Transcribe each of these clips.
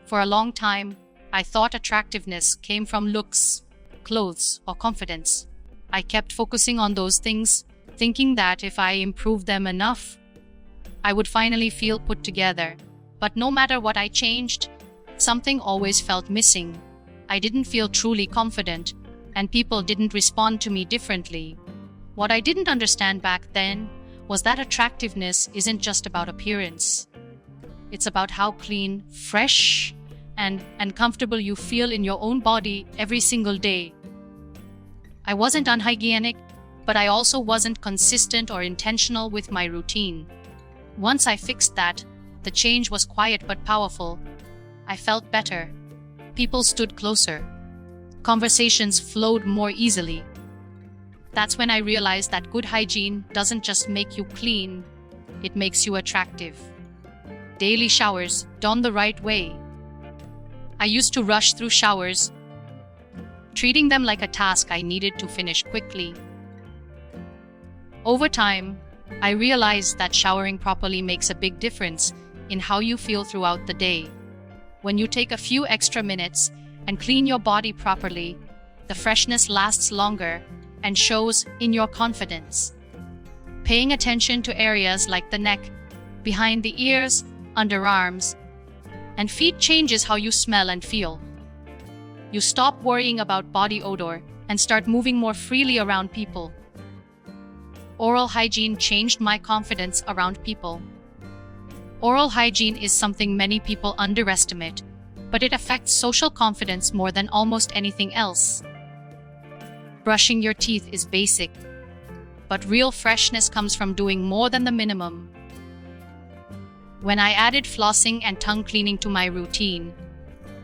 For a long time, I thought attractiveness came from looks, clothes, or confidence. I kept focusing on those things, thinking that if I improved them enough, I would finally feel put together. But no matter what I changed, something always felt missing. I didn't feel truly confident, and people didn't respond to me differently. What I didn't understand back then was that attractiveness isn't just about appearance. It's about how clean, fresh, and comfortable you feel in your own body every single day. I wasn't unhygienic, but I also wasn't consistent or intentional with my routine. Once I fixed that, the change was quiet but powerful. I felt better. People stood closer. Conversations flowed more easily. That's when I realized that good hygiene doesn't just make you clean, it makes you attractive. Daily showers done the right way. I used to rush through showers, treating them like a task I needed to finish quickly. Over time, I realized that showering properly makes a big difference in how you feel throughout the day. When you take a few extra minutes and clean your body properly, the freshness lasts longer and shows in your confidence. Paying attention to areas like the neck, behind the ears, underarms, and feet changes how you smell and feel. You stop worrying about body odor and start moving more freely around people. Oral hygiene changed my confidence around people. Oral hygiene is something many people underestimate, but it affects social confidence more than almost anything else. Brushing your teeth is basic, but real freshness comes from doing more than the minimum. When I added flossing and tongue cleaning to my routine,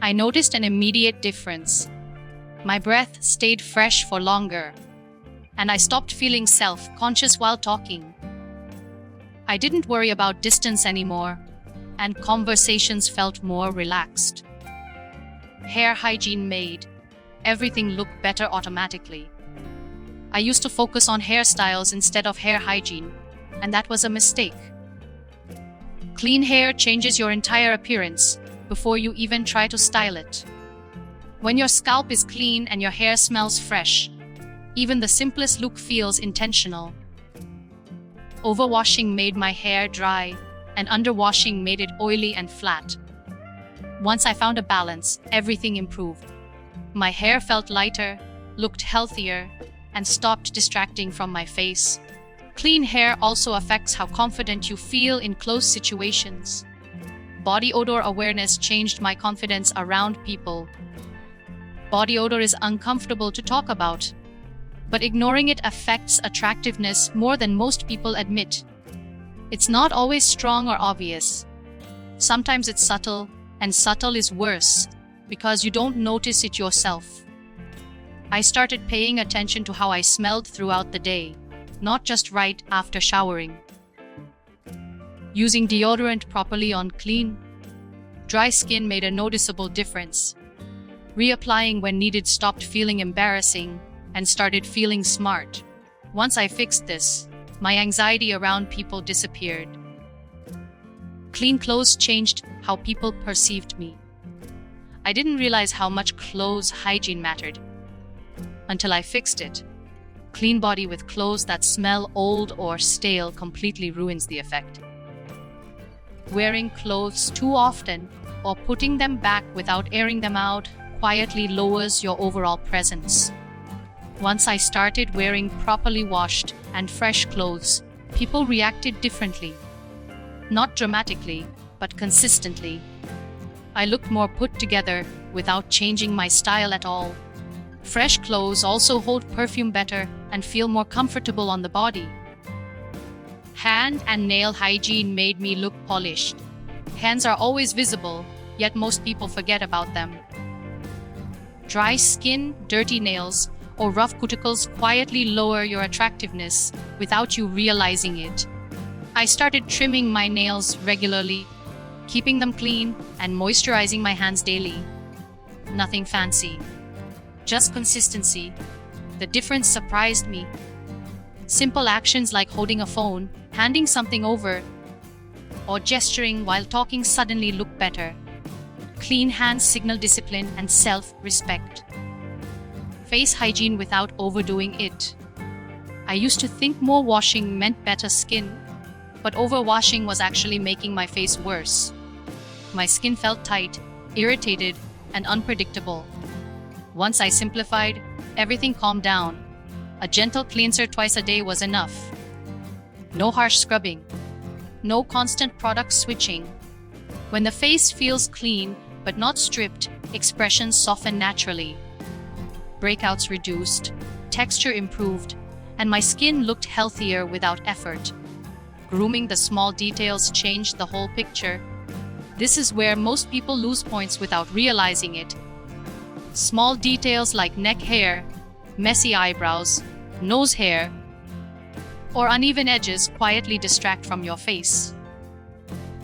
I noticed an immediate difference. My breath stayed fresh for longer, and I stopped feeling self-conscious while talking. I didn't worry about distance anymore, and conversations felt more relaxed. Hair hygiene made everything look better automatically. I used to focus on hairstyles instead of hair hygiene, and that was a mistake. Clean hair changes your entire appearance before you even try to style it. When your scalp is clean and your hair smells fresh, even the simplest look feels intentional. Overwashing made my hair dry, and underwashing made it oily and flat. Once I found a balance, everything improved. My hair felt lighter, looked healthier, and stopped distracting from my face. Clean hair also affects how confident you feel in close situations. Body odor awareness changed my confidence around people. Body odor is uncomfortable to talk about, but ignoring it affects attractiveness more than most people admit. It's not always strong or obvious. Sometimes it's subtle, and subtle is worse because you don't notice it yourself. I started paying attention to how I smelled throughout the day, not just right after showering. Using deodorant properly on clean, dry skin made a noticeable difference. Reapplying when needed stopped feeling embarrassing and started feeling smart. Once I fixed this, my anxiety around people disappeared. Clean clothes changed how people perceived me. I didn't realize how much clothes hygiene mattered until I fixed it. Clean body with clothes that smell old or stale completely ruins the effect. Wearing clothes too often or putting them back without airing them out quietly lowers your overall presence. Once I started wearing properly washed and fresh clothes, people reacted differently. Not dramatically, but consistently. I looked more put together without changing my style at all. Fresh clothes also hold perfume better and feel more comfortable on the body. Hand and nail hygiene made me look polished. Hands are always visible, yet most people forget about them. Dry skin, dirty nails, or rough cuticles quietly lower your attractiveness without you realizing it. I started trimming my nails regularly, keeping them clean, and moisturizing my hands daily. Nothing fancy, just consistency. The difference surprised me. Simple actions like holding a phone, handing something over, or gesturing while talking suddenly look better. Clean hands signal discipline and self-respect. Face hygiene without overdoing it. I used to think more washing meant better skin, but overwashing was actually making my face worse. My skin felt tight, irritated, and unpredictable. Once I simplified, everything calmed down. A gentle cleanser twice a day was enough. No harsh scrubbing. No constant product switching. When the face feels clean but not stripped, expressions soften naturally. Breakouts reduced, texture improved, and my skin looked healthier without effort. Grooming the small details changed the whole picture. This is where most people lose points without realizing it. Small details like neck hair, messy eyebrows, nose hair, or uneven edges quietly distract from your face.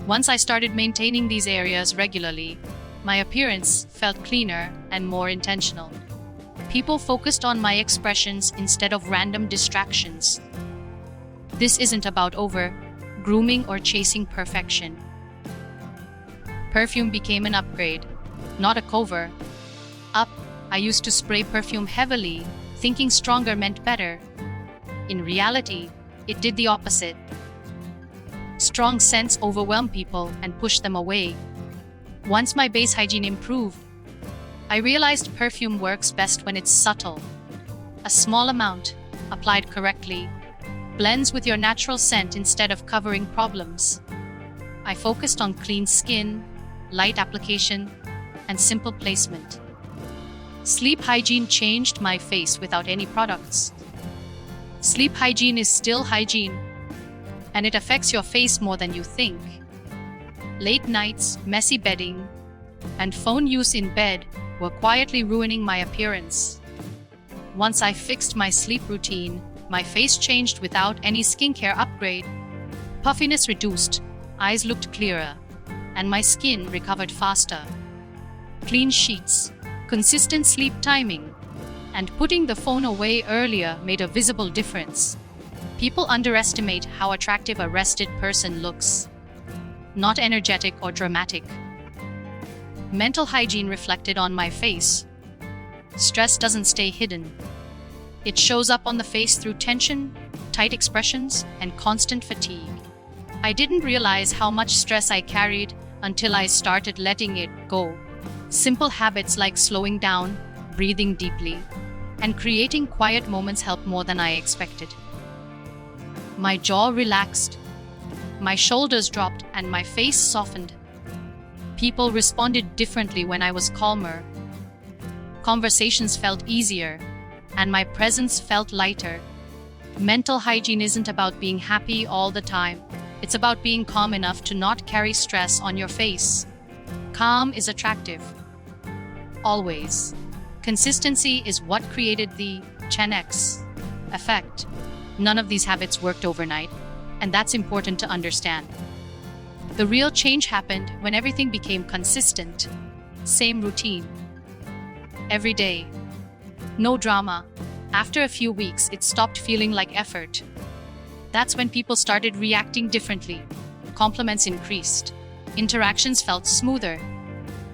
Once I started maintaining these areas regularly, my appearance felt cleaner and more intentional. People focused on my expressions instead of random distractions. This isn't about grooming or chasing perfection. Perfume became an upgrade, not a cover up. I used to spray perfume heavily, thinking stronger meant better. In reality, it did the opposite. Strong scents overwhelmed people and pushed them away. Once my base hygiene improved, I realized perfume works best when it's subtle. A small amount, applied correctly, blends with your natural scent instead of covering problems. I focused on clean skin, light application, and simple placement. Sleep hygiene changed my face without any products. Sleep hygiene is still hygiene, and it affects your face more than you think. Late nights, messy bedding, and phone use in bed were quietly ruining my appearance. Once I fixed my sleep routine, my face changed without any skincare upgrade. Puffiness reduced, eyes looked clearer, and my skin recovered faster. Clean sheets, consistent sleep timing, and putting the phone away earlier made a visible difference. People underestimate how attractive a rested person looks. Not energetic or dramatic. Mental hygiene reflected on my face. Stress doesn't stay hidden. It shows up on the face through tension, tight expressions, and constant fatigue. I didn't realize how much stress I carried until I started letting it go. Simple habits like slowing down, breathing deeply, and creating quiet moments helped more than I expected. My jaw relaxed, my shoulders dropped, and my face softened. People responded differently when I was calmer. Conversations felt easier, and my presence felt lighter. Mental hygiene isn't about being happy all the time. It's about being calm enough to not carry stress on your face. Calm is attractive. Always. Consistency is what created the 10x effect. None of these habits worked overnight, and that's important to understand. The real change happened when everything became consistent. Same routine. Every day. No drama. After a few weeks, it stopped feeling like effort. That's when people started reacting differently. Compliments increased. Interactions felt smoother.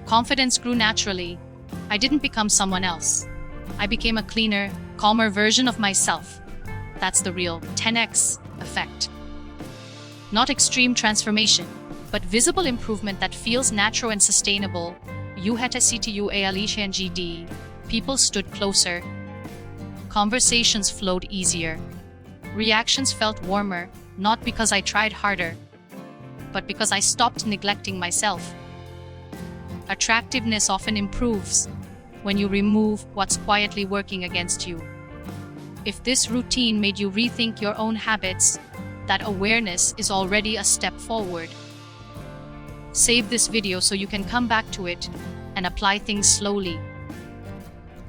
Confidence grew naturally. I didn't become someone else. I became a cleaner, calmer version of myself. That's the real 10x effect. Not extreme transformation, but visible improvement that feels natural and sustainable. UHSCTUALISHNGD. People stood closer. Conversations flowed easier. Reactions felt warmer, not because I tried harder, but because I stopped neglecting myself. Attractiveness often improves when you remove what's quietly working against you. If this routine made you rethink your own habits, that awareness is already a step forward. Save this video so you can come back to it and apply things slowly.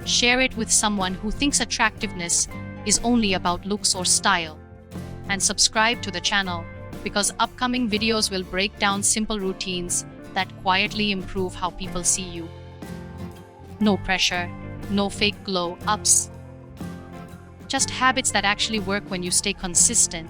Share it with someone who thinks attractiveness is only about looks or style. And subscribe to the channel, because upcoming videos will break down simple routines that quietly improve how people see you. No pressure, no fake glow ups. Just habits that actually work when you stay consistent.